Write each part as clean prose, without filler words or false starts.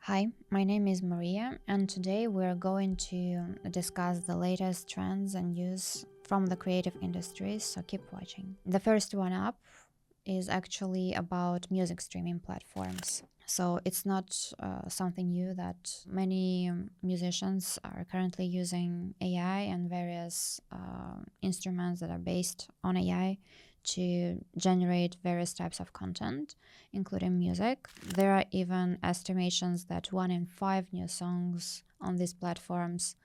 Hi, my name is Maria, and today we're going to discuss the latest trends and news from the creative industries, so keep watching. The first one up is actually about music streaming platforms. So it's not something new that many musicians are currently using AI and various instruments that are based on AI to generate various types of content, including music. There are even estimations that 1 in 5 new songs on these platforms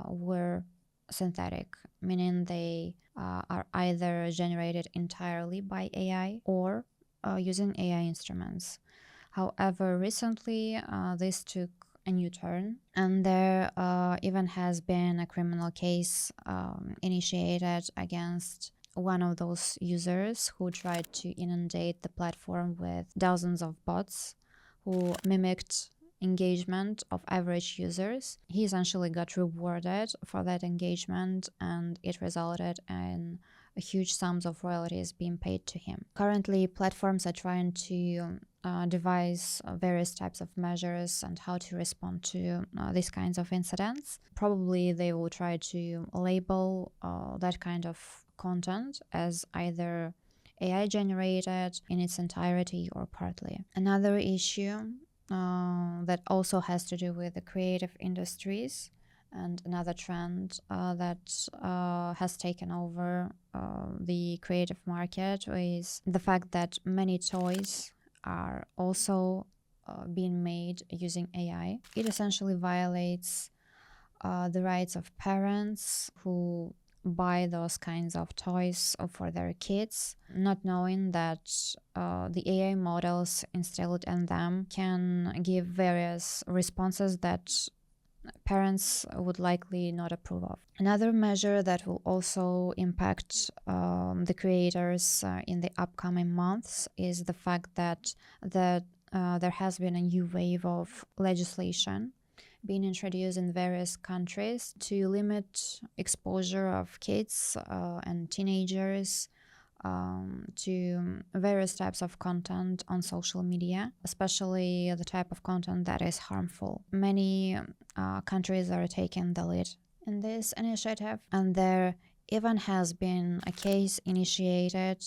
were synthetic, meaning they are either generated entirely by AI or using AI instruments. However, recently this took a new turn, and there even has been a criminal case initiated against one of those users who tried to inundate the platform with dozens of bots who mimicked engagement of average users. He essentially got rewarded for that engagement, and it resulted in huge sums of royalties being paid to him. Currently, platforms are trying to devise various types of measures and how to respond to these kinds of incidents. Probably they will try to label that kind of content as either AI generated in its entirety or partly. Another issue that also has to do with the creative industries, and another trend that has taken over the creative market is the fact that many toys are also being made using AI. It essentially violates the rights of parents who buy those kinds of toys for their kids, not knowing that the AI models installed in them can give various responses that parents would likely not approve of. Another measure that will also impact the creators in the upcoming months is the fact that there has been a new wave of legislation being introduced in various countries to limit exposure of kids and teenagers to various types of content on social media, especially the type of content that is harmful. Many countries are taking the lead in this initiative, and there even has been a case initiated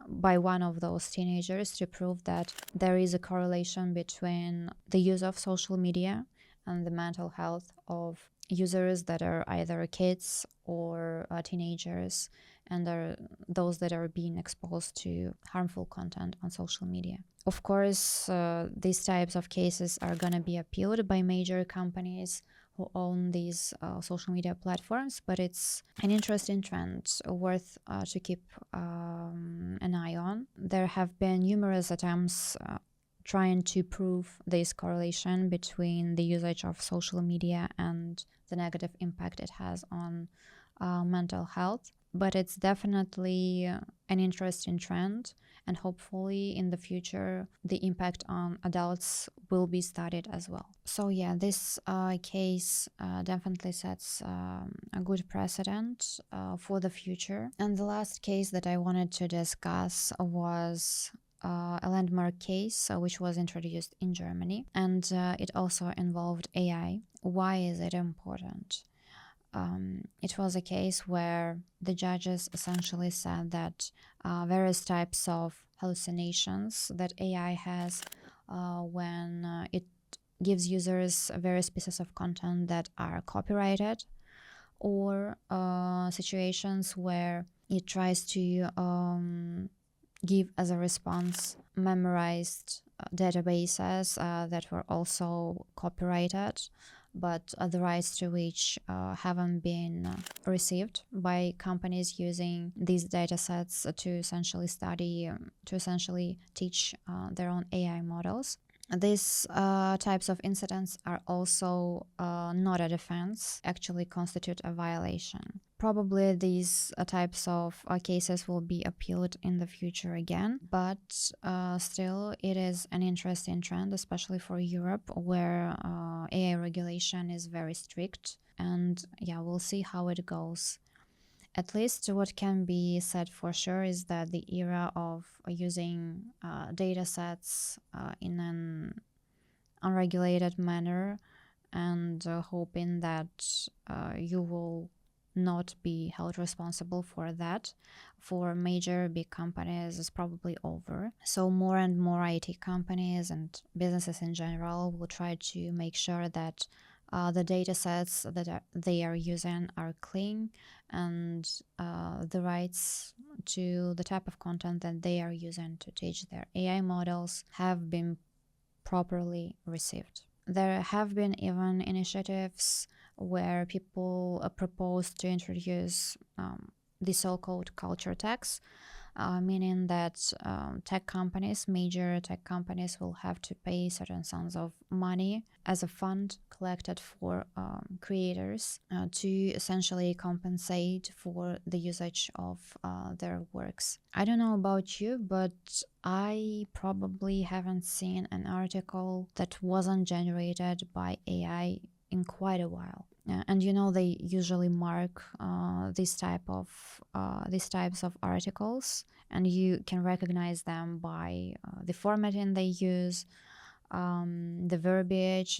by one of those teenagers to prove that there is a correlation between the use of social media and the mental health of users that are either kids or teenagers, and are those that are being exposed to harmful content on social media. Of course, these types of cases are going to be appealed by major companies who own these social media platforms, but it's an interesting trend worth to keep an eye on. There have been numerous attempts trying to prove this correlation between the usage of social media and the negative impact it has on mental health. But it's definitely an interesting trend, and hopefully in the future the impact on adults will be studied as well. So yeah, this case definitely sets a good precedent for the future. And the last case that I wanted to discuss was a landmark case which was introduced in Germany, and it also involved AI. Why is it important? It was a case where the judges essentially said that various types of hallucinations that AI has when it gives users various pieces of content that are copyrighted, or situations where it tries to give as a response memorized databases that were also copyrighted, but the rights to which haven't been received by companies using these datasets to essentially study, to essentially teach their own AI models. These types of incidents are also not a defense, actually constitute a violation. Probably these types of cases will be appealed in the future again, but still it is an interesting trend, especially for Europe, where AI regulation is very strict. And yeah, we'll see how it goes. At least what can be said for sure is that the era of using data sets in an unregulated manner, and hoping that you will not be held responsible for that. For major big companies is probably over. So more and more IT companies and businesses in general will try to make sure that the data sets that they are using are clean, and the rights to the type of content that they are using to teach their AI models have been properly received. There have been even initiatives where people propose to introduce the so-called culture tax, meaning that major tech companies will have to pay certain sums of money as a fund collected for creators to essentially compensate for the usage of their works. I don't know about you, but I probably haven't seen an article that wasn't generated by AI in quite a while. And they usually mark these types of articles, and you can recognize them by the formatting they use, the verbiage,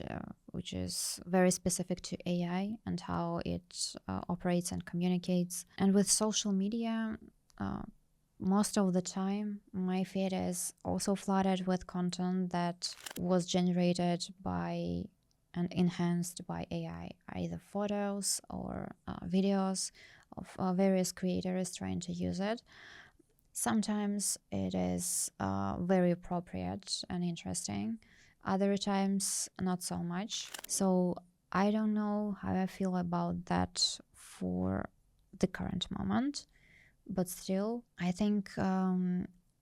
which is very specific to AI and how it operates and communicates. And with social media, most of the time my feed is also flooded with content that was generated by and enhanced by AI, either photos or videos of various creators trying to use it. Sometimes it is very appropriate and interesting, other times not so much. So I don't know how I feel about that for the current moment, but still, I think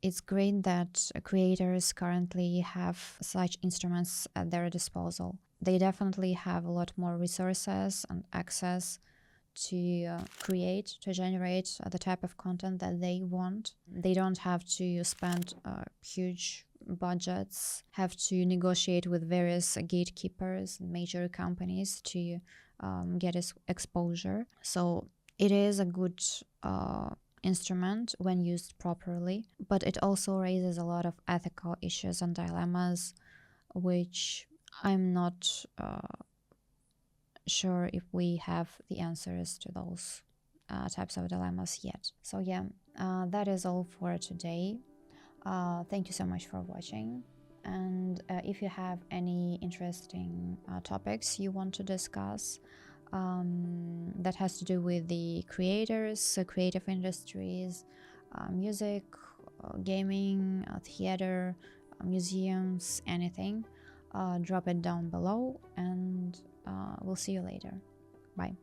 it's great that creators currently have such instruments at their disposal. They definitely have a lot more resources and access to generate the type of content that they want. They don't have to spend huge budgets, have to negotiate with various gatekeepers and major companies to get exposure. So it is a good instrument when used properly, but it also raises a lot of ethical issues and dilemmas, which I'm not sure if we have the answers to those types of dilemmas yet. So yeah, that is all for today. Thank you so much for watching. And if you have any interesting topics you want to discuss that has to do with the creators, creative industries, music, gaming, theater, museums, anything, drop it down below, and we'll see you later. Bye.